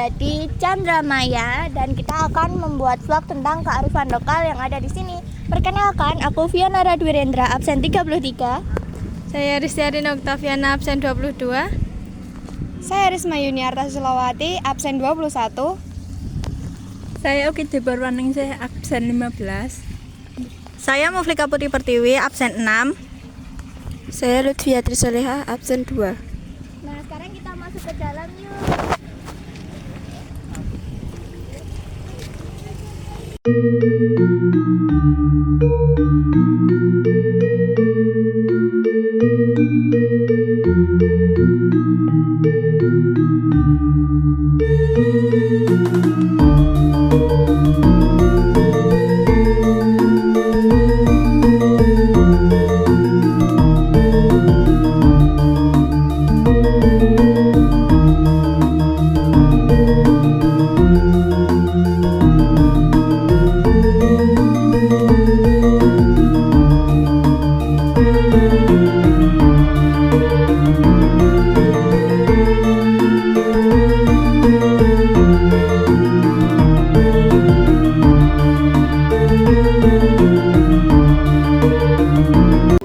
berada di Chandramaya dan kita akan membuat vlog tentang kearifan lokal yang ada di sini. Perkenalkan, aku Fiona Radwirendra, absen 33. Saya Ristiarina Oktaviana, absen 22. Saya Risma Yuniarta Sulawati, absen 21. Saya Uki Debarwaning, saya absen 15. Saya Muflika Putri Pertiwi, absen 6. Saya Lutfia Trisoleha, absen 2. Nah, sekarang kita masuk ke dalam yuk.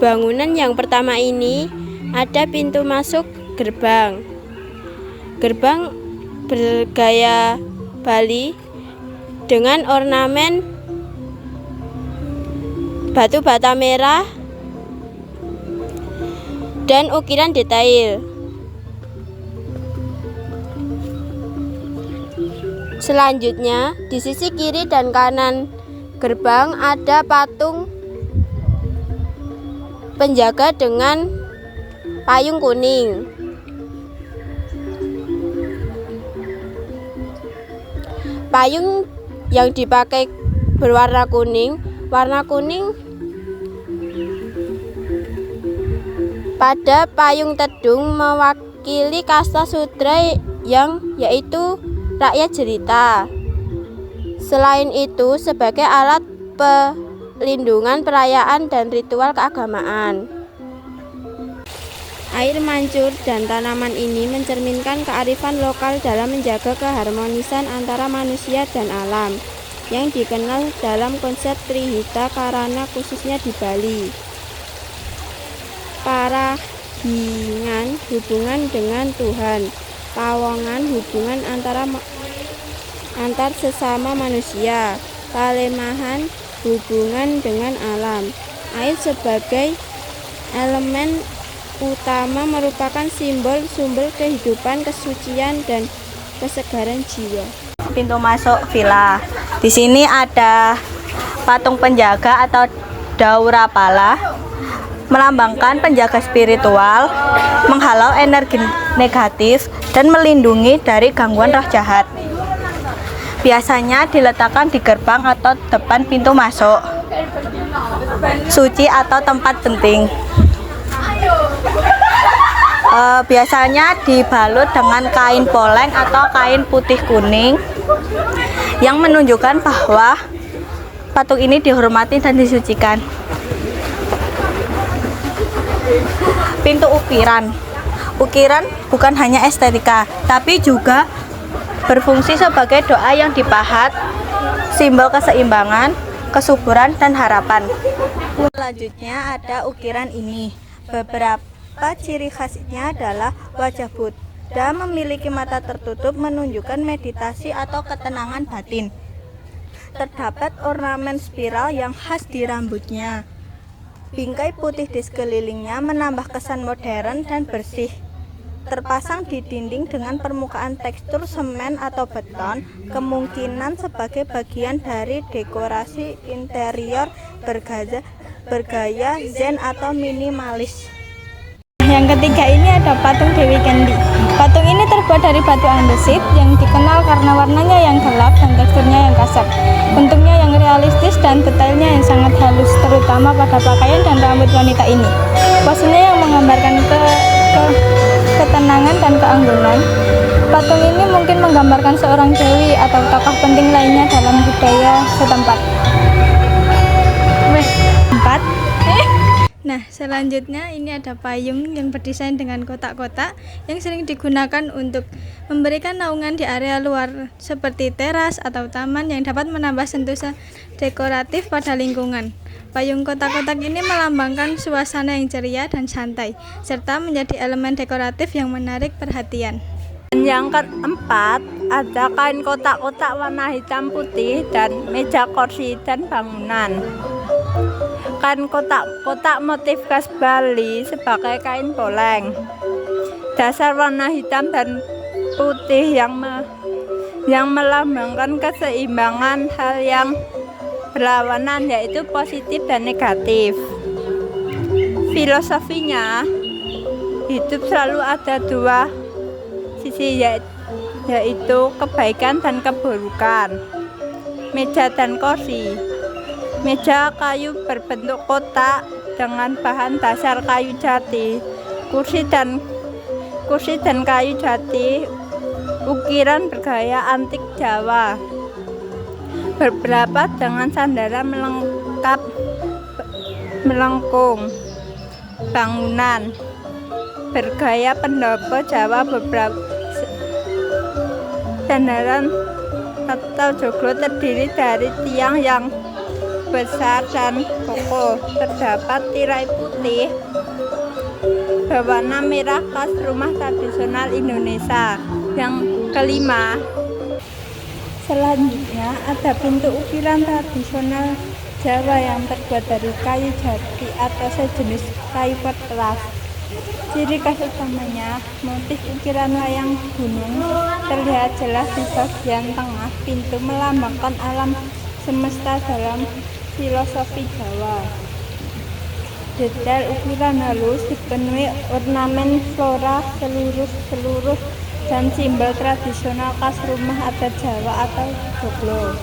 Bangunan yang pertama ini ada pintu masuk gerbang. Gerbang bergaya Bali dengan ornamen batu bata merah dan ukiran detail. Selanjutnya, di sisi kiri dan kanan gerbang ada patung penjaga dengan payung kuning. Payung yang dipakai berwarna kuning. Warna kuning pada payung tedung mewakili kasta sudra yaitu rakyat jelita. Selain itu, sebagai alat pelindungan perayaan dan ritual keagamaan. Air mancur dan tanaman ini mencerminkan kearifan lokal dalam menjaga keharmonisan antara manusia dan alam yang dikenal dalam konsep Trihita Karana khususnya di Bali. Parahingan hubungan dengan Tuhan, pawongan hubungan antar sesama manusia, palemahan hubungan dengan alam. Air sebagai elemen utama merupakan simbol sumber kehidupan, kesucian, dan kesegaran jiwa. Pintu masuk villa. Di sini ada patung penjaga atau Daurapala, melambangkan penjaga spiritual, menghalau energi negatif dan melindungi dari gangguan roh jahat. Biasanya diletakkan di gerbang atau depan pintu masuk, suci atau tempat penting. Biasanya dibalut dengan kain poleng atau kain putih kuning yang menunjukkan bahwa patung ini dihormati dan disucikan. Pintu ukiran. Ukiran bukan hanya estetika, tapi juga berfungsi sebagai doa yang dipahat, simbol keseimbangan, kesuburan, dan harapan. Selanjutnya ada ukiran ini. Beberapa ciri khasnya adalah wajah Buddha memiliki mata tertutup menunjukkan meditasi atau ketenangan batin. Terdapat ornamen spiral yang khas di rambutnya. Bingkai putih di sekelilingnya menambah kesan modern dan bersih. Terpasang di dinding dengan permukaan tekstur semen atau beton, kemungkinan sebagai bagian dari dekorasi interior bergaya Zen atau minimalis. Yang ketiga ini ada patung Dewi Kendi. Patung ini terbuat dari batu andesit yang dikenal karena warnanya yang gelap dan teksturnya yang kasar. Bentuknya yang realistis dan detailnya yang sangat halus, terutama pada pakaian dan rambut wanita ini. Posenya yang menggambarkan ketenangan dan keanggunan. Patung ini mungkin menggambarkan seorang dewi atau tokoh penting lainnya dalam budaya setempat. Nah, selanjutnya ini ada payung yang berdesain dengan kotak-kotak yang sering digunakan untuk memberikan naungan di area luar seperti teras atau taman yang dapat menambah sentuhan dekoratif pada lingkungan. Payung kotak-kotak ini melambangkan suasana yang ceria dan santai, serta menjadi elemen dekoratif yang menarik perhatian. Dan yang keempat, ada kain kotak-kotak warna hitam putih dan meja kursi dan bangunan. Kain kotak-kotak motif khas Bali sebagai kain boleng. Dasar warna hitam dan putih yang melambangkan keseimbangan hal yang berlawanan, yaitu positif dan negatif. Filosofinya, hidup selalu ada dua sisi, yaitu kebaikan dan keburukan. Meja dan kursi. Meja kayu berbentuk kotak dengan bahan dasar kayu jati. Kursi dan kayu jati ukiran bergaya antik Jawa. Beberapa dengan sandaran melengkung. Bangunan bergaya pendopo Jawa. Beberapa sandaran atau joglo terdiri dari tiang yang besar dan kokoh. Terdapat tirai putih berwarna merah khas rumah tradisional Indonesia. Yang kelima, selanjutnya ada pintu ukiran tradisional Jawa yang terbuat dari kayu jati atau sejenis kayu petras. Ciri khas utamanya, motif ukiran layang gunung terlihat jelas di bagian tengah pintu, melambangkan alam semesta dalam filosofi Jawa. Detail ukiran halus dipenuhi ornamen flora seluruh dan simbol tradisional khas rumah adat Jawa atau joglo.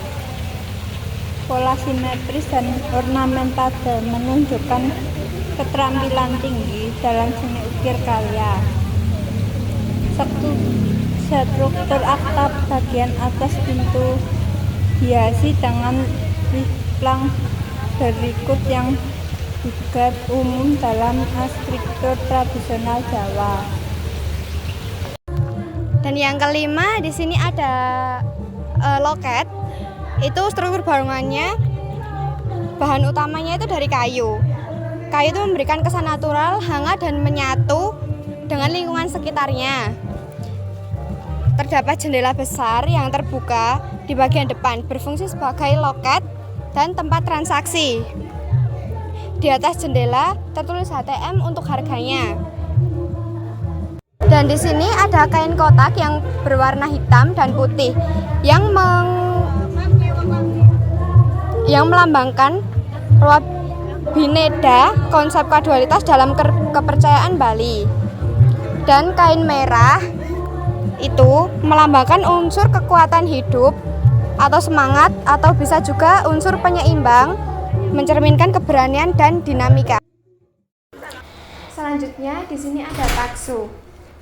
Pola simetris dan ornamentade menunjukkan keterampilan tinggi dalam seni ukir karya. Struktur atap bagian atas pintu dihiasi dengan timplang berikut yang juga umum dalam arsitektur tradisional Jawa. Dan yang kelima, di sini ada loket. Itu struktur bangunannya, bahan utamanya itu dari kayu. Kayu itu memberikan kesan natural, hangat dan menyatu dengan lingkungan sekitarnya. Terdapat jendela besar yang terbuka di bagian depan, berfungsi sebagai loket dan tempat transaksi. Di atas jendela tertulis HTM untuk harganya. Dan di sini ada kain kotak yang berwarna hitam dan putih yang melambangkan bineda, konsep kadualitas dalam kepercayaan Bali. Dan kain merah itu melambangkan unsur kekuatan hidup atau semangat, atau bisa juga unsur penyeimbang, mencerminkan keberanian dan dinamika. Selanjutnya di sini ada taksu.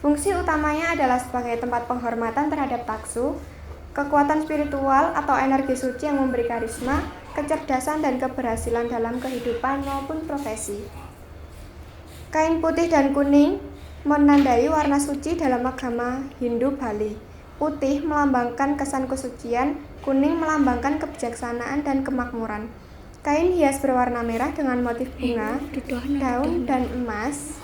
Fungsi utamanya adalah sebagai tempat penghormatan terhadap taksu, kekuatan spiritual atau energi suci yang memberi karisma, kecerdasan dan keberhasilan dalam kehidupan maupun profesi. Kain putih dan kuning menandai warna suci dalam agama Hindu Bali. Putih melambangkan kesan kesucian, kuning melambangkan kebijaksanaan dan kemakmuran. Kain hias berwarna merah dengan motif bunga, daun, dan emas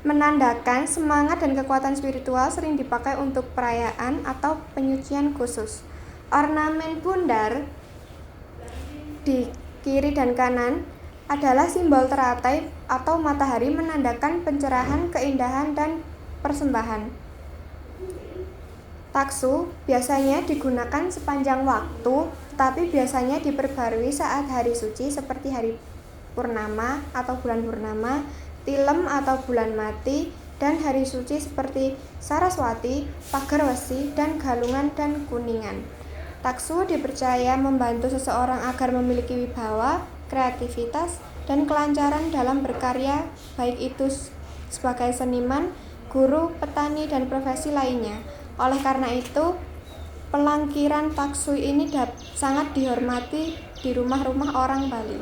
menandakan semangat dan kekuatan spiritual, sering dipakai untuk perayaan atau penyucian khusus. Ornamen bundar di kiri dan kanan adalah simbol teratai atau matahari, menandakan pencerahan, keindahan, dan persembahan. Taksu biasanya digunakan sepanjang waktu, tetapi biasanya diperbarui saat hari suci seperti hari purnama atau bulan purnama, tilem atau bulan mati, dan hari suci seperti Saraswati, Pagarwesi, dan Galungan dan Kuningan. Taksu dipercaya membantu seseorang agar memiliki wibawa, kreativitas, dan kelancaran dalam berkarya, baik itu sebagai seniman, guru, petani, dan profesi lainnya. Oleh karena itu, pelangkiran taksu ini sangat dihormati di rumah-rumah orang Bali.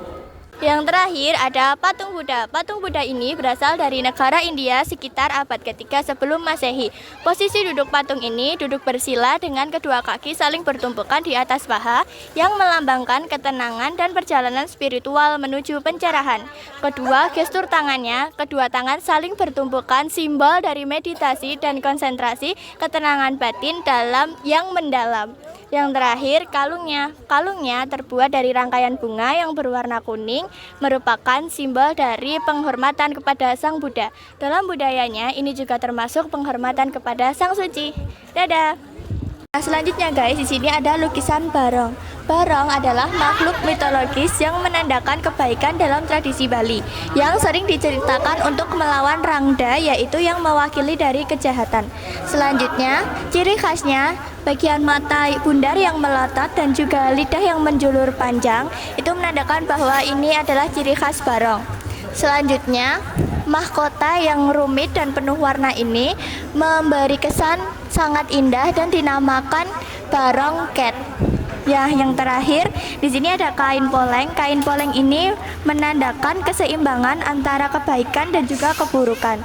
Yang terakhir ada patung Buddha. Patung Buddha ini berasal dari negara India sekitar abad ketiga sebelum Masehi. Posisi duduk patung ini duduk bersila dengan kedua kaki saling bertumpukan di atas paha yang melambangkan ketenangan dan perjalanan spiritual menuju pencerahan. Kedua gestur tangannya, kedua tangan saling bertumpukan, simbol dari meditasi dan konsentrasi ketenangan batin dalam yang mendalam. Yang terakhir kalungnya. Kalungnya terbuat dari rangkaian bunga yang berwarna kuning, merupakan simbol dari penghormatan kepada Sang Buddha. Dalam budayanya ini juga termasuk penghormatan kepada Sang Suci. Dadah. Nah, selanjutnya guys, di sini ada lukisan barong. Barong adalah makhluk mitologis yang menandakan kebaikan dalam tradisi Bali, yang sering diceritakan untuk melawan Rangda, yaitu yang mewakili dari kejahatan. Selanjutnya, ciri khasnya bagian mata bundar yang melotot dan juga lidah yang menjulur panjang, itu menandakan bahwa ini adalah ciri khas barong. Selanjutnya, mahkota yang rumit dan penuh warna ini memberi kesan sangat indah dan dinamakan barong cat. Ya, yang terakhir di sini ada kain poleng. Kain poleng ini menandakan keseimbangan antara kebaikan dan juga keburukan.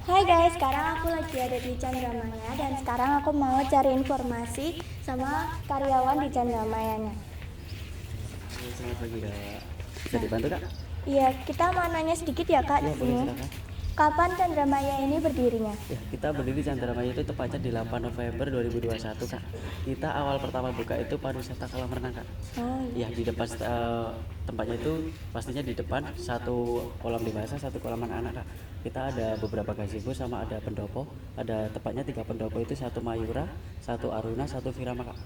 Hai guys, sekarang aku lagi ada di Chandramaya dan sekarang aku mau cari informasi sama karyawan di Chandramayanya. Selamat pagi Kak. Bisa dibantu Kak? Iya, kita mau nanya sedikit ya Kak di sini. Kapan Chandramaya ini berdirinya? Ya, kita berdiri Chandramaya itu tepatnya di 8 November 2021 Kak. Kita awal pertama buka itu pariwisata kolam renang Kak. Oh Ya, iya. di depan tempatnya itu pastinya di depan satu kolam dewasa, satu kolam anak-anak Kak. Kita ada beberapa gazebo sama ada pendopo. Ada tepatnya 3 pendopo itu, satu Mayura, satu Aruna, satu Virama Kak.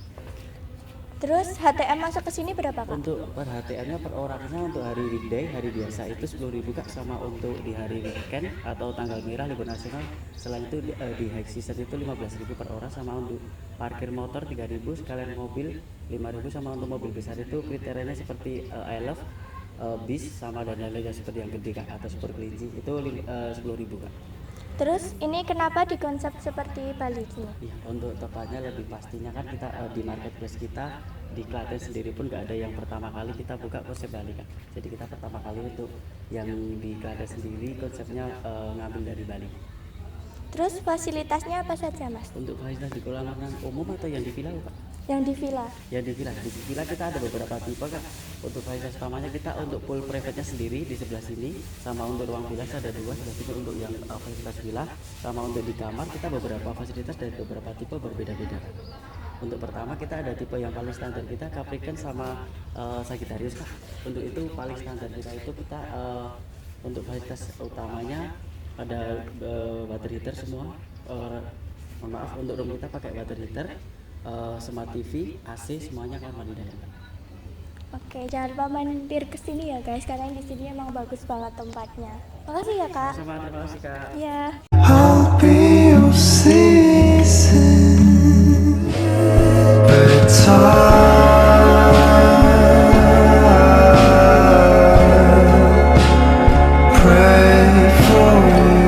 Terus HTM masuk ke sini berapa Kak? Untuk per HTM-nya per orangnya untuk hari weekday, hari biasa itu 10.000 Kak, sama untuk di hari weekend atau tanggal merah libur nasional. Selain itu di high season itu 15.000 per orang, sama untuk parkir motor 3.000, sekalian mobil 5.000, sama untuk mobil besar itu kriterianya seperti I love bis sama dan lain-lain seperti yang gede Kak, atau super kelinci itu 10.000 Kak. Terus ini kenapa dikonsep seperti Bali ini? Ya, untuk tepatnya lebih pastinya kan kita di marketplace kita di Klaten sendiri pun nggak ada yang pertama kali kita buka konsep Bali Kak. Jadi kita pertama kali untuk yang di Klaten sendiri konsepnya ngambil dari Bali. Terus fasilitasnya apa saja Mas? Untuk fasilitas di kolam renang umum atau yang di villa Pak? Yang di villa? Ya di villa kita ada beberapa tipe Kak. Untuk fasilitas utamanya kita untuk pool private-nya sendiri di sebelah sini, sama untuk ruang villa ada 2 sebelah sini untuk yang fasilitas villa, sama untuk di kamar kita beberapa fasilitas dari beberapa tipe berbeda-beda. Untuk pertama kita ada tipe yang paling standar kita Capricorn sama Sagittarius Kak. Untuk itu paling standar kita itu untuk fasilitas utamanya ada water heater semua. Mohon maaf, untuk room kita pakai water heater, smart TV, AC semuanya kamar di dalam. Oke, jangan lupa mampir ke sini ya guys, karena di sini emang bagus banget tempatnya. Makasih ya Kak. Sama, terima kasih Kak. Ya. I'll be your season, but pray for you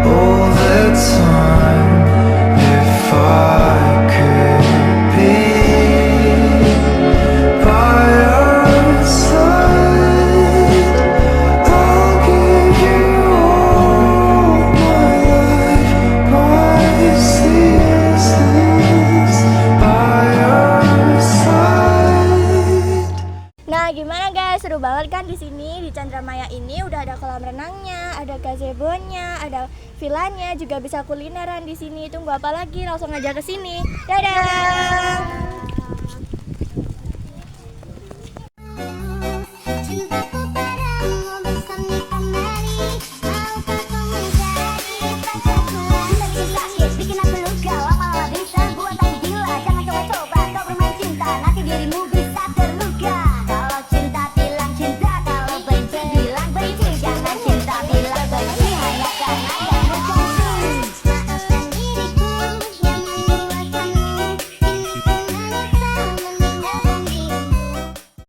all the time. If I could be by your side, I'll give you all my life, my seasons by your side. Nah, gimana guys? Seru banget kan di sini di Chandramaya ini udah ada kolam renangnya, ada gazebonya, ada villanya, juga bisa kulineran di sini. Tunggu apa lagi? Langsung aja ke sini. Dadah.